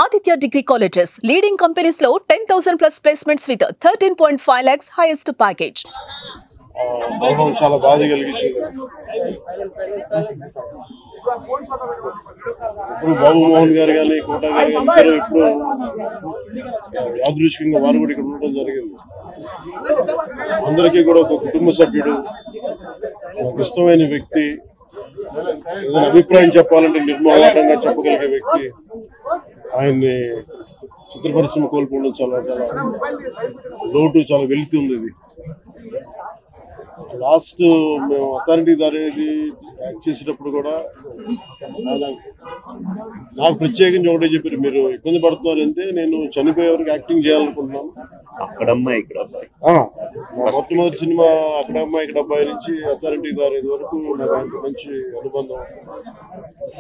Aditya Degree Colleges, leading companies లో 10,000 plus placements with 13.5 lakhs highest package. మరణం చాలా బాధ కలిగించింది. ఇప్పుడు బాబు మోహన్ గారు కానీ కోట గారు అందరూ ఇప్పుడు యాదృచ్ఛికంగా వారు కూడా ఇక్కడ ఉండడం జరిగింది. అందరికీ కూడా ఒక కుటుంబ సభ్యుడు, ఒక ఇష్టమైన వ్యక్తి, ఏదైనా అభిప్రాయం చెప్పాలంటే నిర్మోహమాటంగా చెప్పగలిగే వ్యక్తి. ఆయన్ని చిత్ర పరిశ్రమ కోల్పోవడం చాలా చాలా లోటు, చాలా వెలితి ఉంది. ఇది లాస్ట్ మేము అథారిటీ దారేది యాక్ట్ చేసేటప్పుడు కూడా నాకు ప్రత్యేకించి ఒకటే చెప్పారు, మీరు ఇబ్బంది పడుతున్నారంటే నేను చనిపోయే వరకు యాక్టింగ్ చేయాలనుకుంటున్నాను. అక్కడమ్మాయి ఇక్కడ అబ్బాయి, మొట్టమొదటి సినిమా అక్కడ అమ్మాయి ఇక్కడ అబ్బాయి నుంచి అథారిటీ దారేది వరకు నాకు ఆయనకు మంచి అనుబంధం.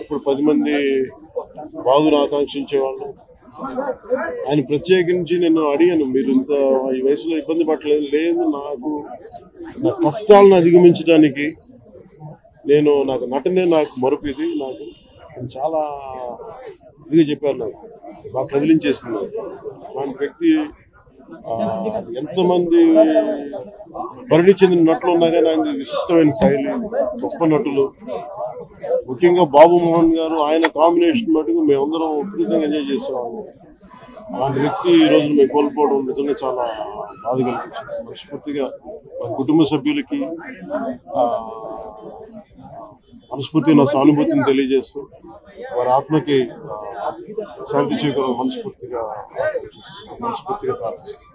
ఇప్పుడు 10 మంది బాగును ఆకాంక్షించేవాళ్ళు. ఆయన ప్రత్యేకించి నేను అడిగాను, మీరు ఇంత ఈ వయసులో ఇబ్బంది పడలేదు. లేదు, నాకు నా కష్టాలను అధిగమించడానికి నాకు నటనే నాకు మరుపు. ఇది నాకు చాలా ఇదిగా చెప్పారు, నాకు బాగా కదిలించేసింది. అలాంటి వ్యక్తి ఎంతమంది పరిణి చెందిన నటులు ఉన్నా కానీ ఆయన విశిష్టమైన శైలి, గొప్ప నటులు. ముఖ్యంగా బాబు మోహన్ గారు, ఆయన కాంబినేషన్ మటుకు మేమందరం విపరీతంగా ఎంజాయ్ చేసేవాళ్ళం. అలాంటి వ్యక్తి ఈ రోజు మేము కోల్పోవడం నిజంగా చాలా బాధ కలిగించింది. మనస్ఫూర్తిగా కుటుంబ సభ్యులకి మనస్ఫూర్తిగా నా సానుభూతిని తెలియజేస్తూ వారి ఆత్మకి శాంతి చేకూరాలని మనస్ఫూర్తిగా ప్రార్థిస్తాను.